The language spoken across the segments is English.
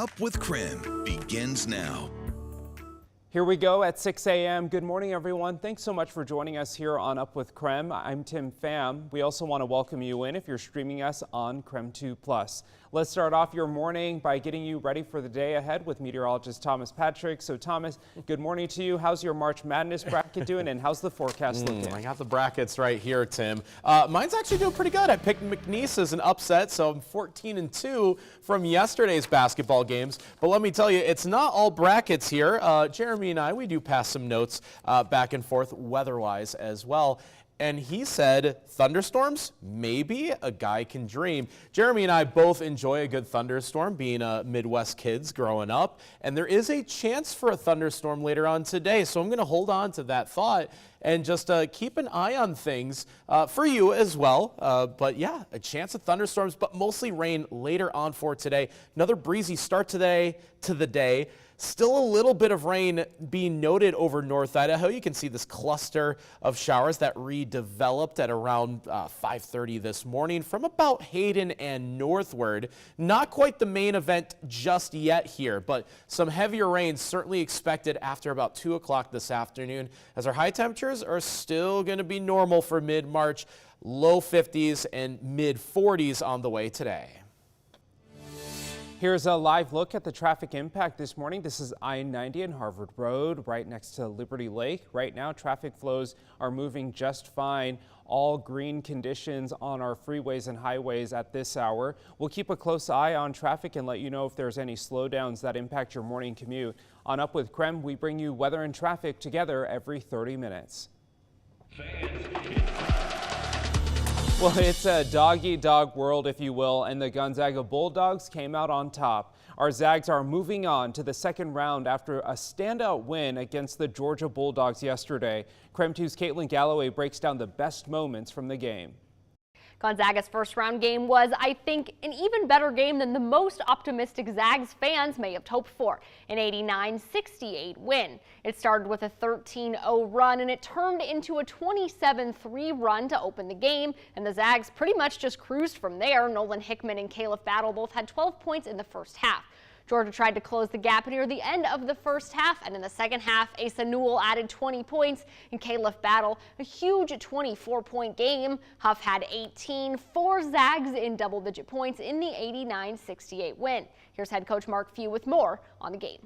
Up with KREM begins now. Here we go at 6 a.m. Good morning, everyone. Thanks so much for joining us here on Up with KREM. I'm Tim Pham. We also want to welcome you in if you're streaming us on KREM 2+. Let's start off your morning by getting you ready for the day ahead with meteorologist Thomas Patrick. So Thomas, good morning to you. How's your March Madness bracket doing and how's the forecast looking? I got the brackets right here, Tim. Mine's actually doing pretty good. I picked McNeese as an upset, so I'm 14-2 from yesterday's basketball games. But let me tell you, it's not all brackets here. Jeremy and I, we do pass some notes back and forth weather-wise as well. And he said, thunderstorms? Maybe a guy can dream. Jeremy and I both enjoy a good thunderstorm, being Midwest kids growing up. And there is a chance for a thunderstorm later on today. So I'm going to hold on to that thought and just keep an eye on things for you as well. But yeah, a chance of thunderstorms, but mostly rain later on for today. Another breezy start today to the day. Still a little bit of rain being noted over North Idaho. You can see this cluster of showers that redeveloped at around 5:30 this morning from about Hayden and northward. Not quite the main event just yet here, but some heavier rain certainly expected after about 2 o'clock this afternoon, as our high temperatures are still going to be normal for mid-March, low 50s and mid-40s on the way today. Here's a live look at the traffic impact this morning. This is I-90 and Harvard Road right next to Liberty Lake. Right now, traffic flows are moving just fine. All green conditions on our freeways and highways at this hour. We'll keep a close eye on traffic and let you know if there's any slowdowns that impact your morning commute. On Up with KREM, we bring you weather and traffic together every 30 minutes. Well, it's a dog-eat-dog world, if you will, and the Gonzaga Bulldogs came out on top. Our Zags are moving on to the second round after a standout win against the Georgia Bulldogs yesterday. KREM 2's Caitlin Galloway breaks down the best moments from the game. Gonzaga's first round game was, I think, an even better game than the most optimistic Zags fans may have hoped for. An 89-68 win. It started with a 13-0 run and it turned into a 27-3 run to open the game, and the Zags pretty much just cruised from there. Nolan Hickman and Caleb Battle both had 12 points in the first half. Georgia tried to close the gap near the end of the first half, and in the second half, Asa Newell added 20 points, and Caleb Battle a huge 24-point game. Huff had 18, 4 Zags in double-digit points in the 89-68 win. Here's head coach Mark Few with more on the game.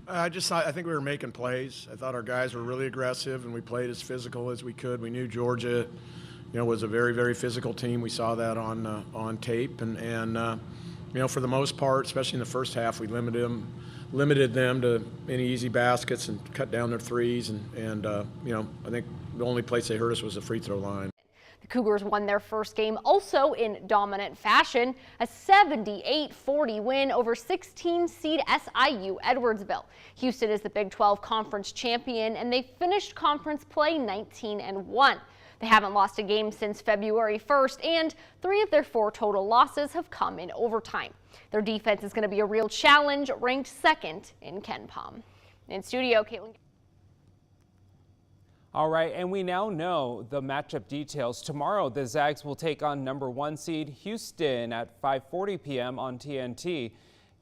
I think we were making plays. I thought our guys were really aggressive, and we played as physical as we could. We knew Georgia, was a very, very physical team. We saw that on tape, and for the most part, especially in the first half, we limited them to any easy baskets and cut down their threes. And I think the only place they hurt us was the free throw line. The Cougars won their first game also in dominant fashion, a 78-40 win over 16-seed SIU Edwardsville. Houston is the Big 12 Conference champion, and they finished conference play 19-1. They haven't lost a game since February 1st, and 3 of their 4 total losses have come in overtime. Their defense is going to be a real challenge, ranked second in KenPom. In studio, Caitlin. All right, and we now know the matchup details. Tomorrow, the Zags will take on #1 seed Houston at 5:40 p.m. on TNT.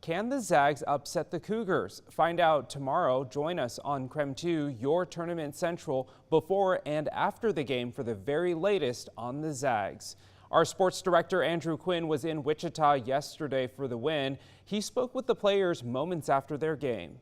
Can the Zags upset the Cougars? Find out tomorrow. Join us on KREM 2, your Tournament Central, before and after the game for the very latest on the Zags. Our sports director Andrew Quinn was in Wichita yesterday for the win. He spoke with the players moments after their game.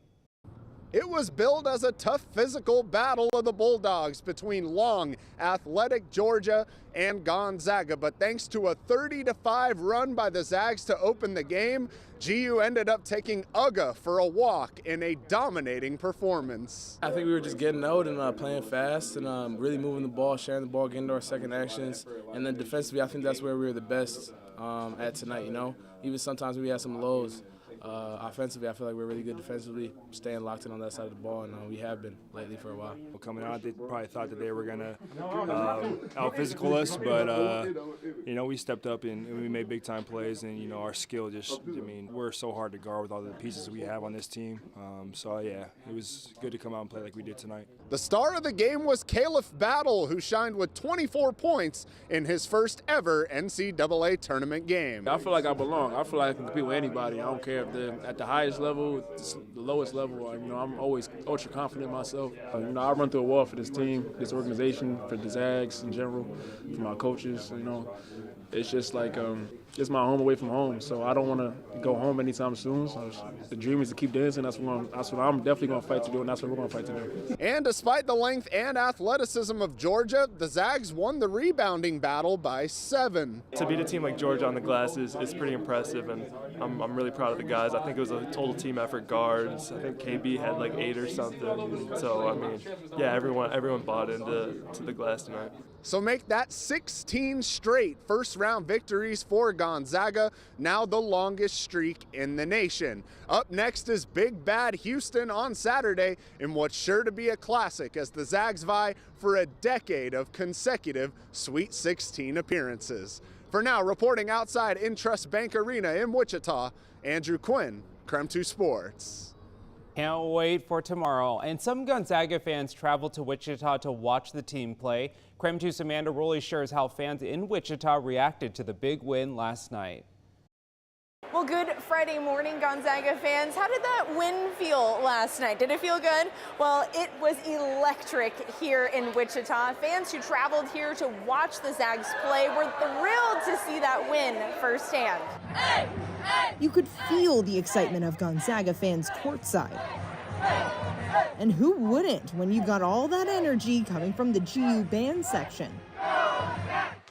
It was billed as a tough physical battle of the Bulldogs between long, athletic Georgia and Gonzaga, but thanks to a 30-5 run by the Zags to open the game, GU ended up taking UGA for a walk in a dominating performance. I think we were just getting out and playing fast and really moving the ball, sharing the ball, getting to our second actions, and then defensively, I think that's where we were the best at tonight. Even sometimes we had some lows. Offensively, I feel like we're really good defensively, staying locked in on that side of the ball, and we have been lately for a while. Well, coming out, they probably thought that they were going to out-physical us, but, we stepped up and we made big-time plays, and, our skill just, we're so hard to guard with all the pieces we have on this team. Yeah, it was good to come out and play like we did tonight. The star of the game was Caleb Battle, who shined with 24 points in his first ever NCAA tournament game. I feel like I belong. I feel like I can compete with anybody. I don't care at the highest level, the lowest level, I'm always ultra confident in myself. I run through a wall for this team, this organization, for the Zags in general, for my coaches. It's just like it's my home away from home, so I don't want to go home anytime soon. So the dream is to keep dancing. That's what I'm definitely going to fight to do, and that's what we're going to fight to do. And despite the length and athleticism of Georgia, the Zags won the rebounding battle by 7. To beat a team like Georgia on the glass is pretty impressive, and I'm really proud of the guys. I think it was a total team effort. Guards, I think KB had like 8 or something. So yeah, everyone bought into the glass tonight. So make that 16 straight first-round victories for Gonzaga, now the longest streak in the nation. Up next is Big Bad Houston on Saturday in what's sure to be a classic as the Zags vie for a decade of consecutive Sweet 16 appearances. For now, reporting outside Intrust Bank Arena in Wichita, Andrew Quinn, KREM 2 Sports. Can't wait for tomorrow. And some Gonzaga fans traveled to Wichita to watch the team play. KREM 2's Amanda Rowley shares how fans in Wichita reacted to the big win last night. Well, good Friday morning, Gonzaga fans. How did that win feel last night? Did it feel good? Well, it was electric here in Wichita. Fans who traveled here to watch the Zags play were thrilled to see that win firsthand. You could feel the excitement of Gonzaga fans courtside. And who wouldn't when you got all that energy coming from the GU band section?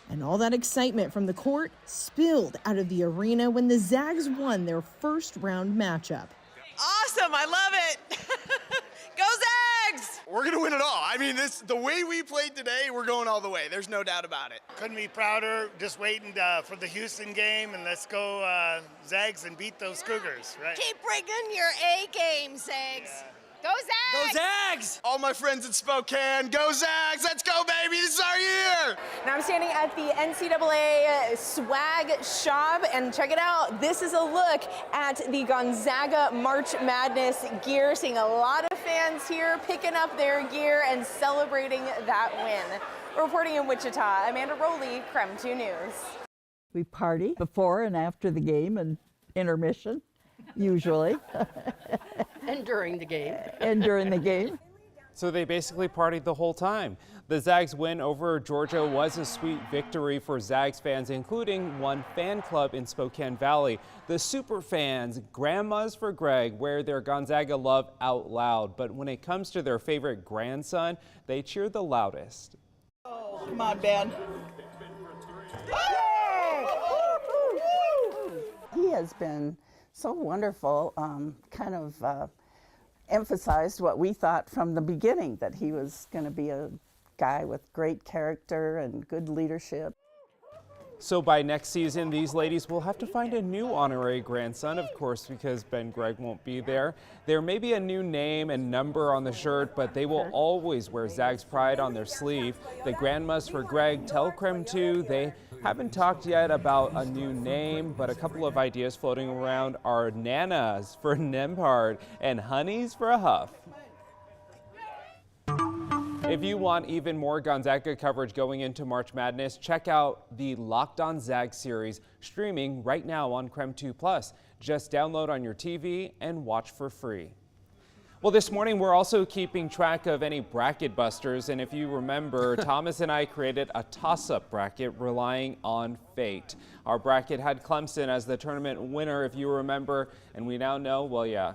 And all that excitement from the court spilled out of the arena when the Zags won their first round matchup. Awesome, I love it. Go Zags! We're gonna win it all. The way we played today, we're going all the way. There's no doubt about it. Couldn't be prouder. Just waiting for the Houston game, and let's go Zags and beat those Cougars, right? Keep bringing your A game, Zags. Yeah. Go Zags! Go Zags! All my friends in Spokane, go Zags! Let's go, baby! This is our year! Now I'm standing at the NCAA swag shop, and check it out. This is a look at the Gonzaga March Madness gear. Seeing a lot of fans here picking up their gear and celebrating that win. Reporting in Wichita, Amanda Rowley, KREM 2 News. We party before and after the game and intermission, usually. And during the game. And during the game. So they basically partied the whole time. The Zags win over Georgia was a sweet victory for Zags fans, including one fan club in Spokane Valley. The super fans, Grandmas for Greg, wear their Gonzaga love out loud. But when it comes to their favorite grandson, they cheer the loudest. Oh, come on, Ben. He has been so wonderful, emphasized what we thought from the beginning, that he was going to be a guy with great character and good leadership. So by next season, these ladies will have to find a new honorary grandson, of course, because Ben Gregg won't be there. There may be a new name and number on the shirt, but they will always wear Zags pride on their sleeve. The Grandmas for Greg tell KREM 2 they haven't talked yet about a new name, but a couple of ideas floating around are Nanas for Nembhard and Honeys for Huff. If you want even more Gonzaga coverage going into March Madness, check out the Locked On Zags series streaming right now on KREM 2+. Just download on your TV and watch for free. Well, this morning we're also keeping track of any bracket busters, and if you remember, Thomas and I created a toss-up bracket relying on fate. Our bracket had Clemson as the tournament winner, if you remember, and we now know, well, yeah,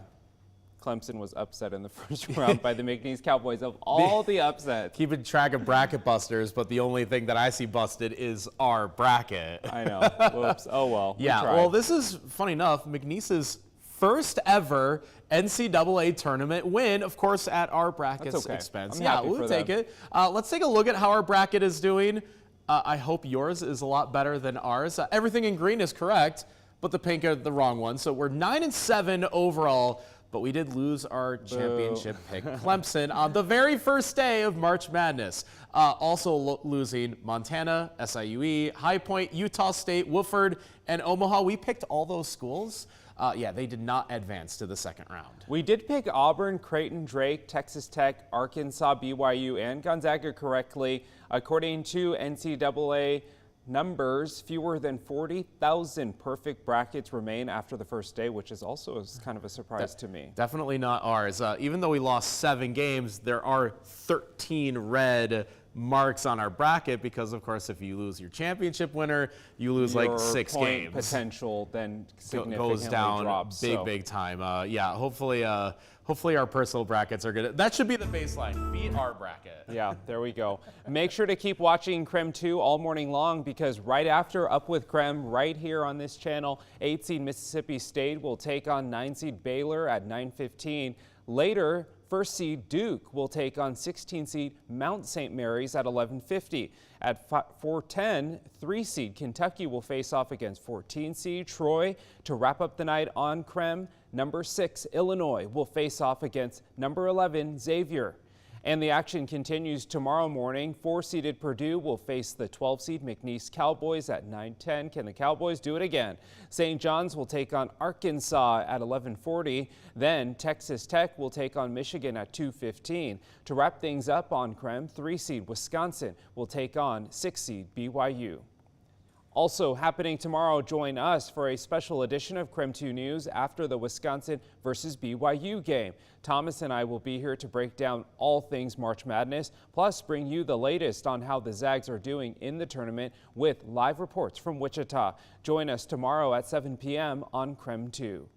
Clemson was upset in the first round by the McNeese Cowboys of all the upsets. Keeping track of bracket busters, but the only thing that I see busted is our bracket. I know. Whoops. Oh, well. Yeah, well, this is, funny enough, McNeese's first ever NCAA tournament win, of course, at our bracket's expense. Yeah, we'll take it. Let's take a look at how our bracket is doing. I hope yours is a lot better than ours. Everything in green is correct, but the pink are the wrong one. So we're 9-7 overall. But we did lose our championship pick, Clemson, on the very first day of March Madness. Also losing Montana, SIUE, High Point, Utah State, Wofford, and Omaha. We picked all those schools. Yeah, they did not advance to the second round. We did pick Auburn, Creighton, Drake, Texas Tech, Arkansas, BYU, and Gonzaga correctly. According to NCAA numbers. Fewer than 40,000 perfect brackets remain after the first day, which is also kind of a surprise to me. Definitely not ours. Even though we lost 7 games, there are 13 red marks on our bracket because, of course, if you lose your championship winner, you lose like 6 games. Potential then significantly goes down drops. big time. Yeah, hopefully our personal brackets are good. That should be the baseline. Beat our bracket. Yeah, there we go. Make sure to keep watching KREM 2 all morning long, because right after Up with KREM, right here on this channel, 8-seed Mississippi State will take on 9-seed Baylor at 9:15. Later, 1st seed Duke will take on 16-seed Mount St. Mary's at 11:50. At 4:10, 3-seed Kentucky will face off against 14-seed Troy. To wrap up the night on KREM, number 6 Illinois will face off against number 11 Xavier. And the action continues tomorrow morning. 4-seeded Purdue will face the 12-seed McNeese Cowboys at 9:10. Can the Cowboys do it again? St. John's will take on Arkansas at 11:40. Then Texas Tech will take on Michigan at 2:15. To wrap things up on KREM, 3-seed Wisconsin will take on 6-seed BYU. Also happening tomorrow, join us for a special edition of KREM 2 News after the Wisconsin versus BYU game. Thomas and I will be here to break down all things March Madness, plus bring you the latest on how the Zags are doing in the tournament with live reports from Wichita. Join us tomorrow at 7 p.m. on KREM 2.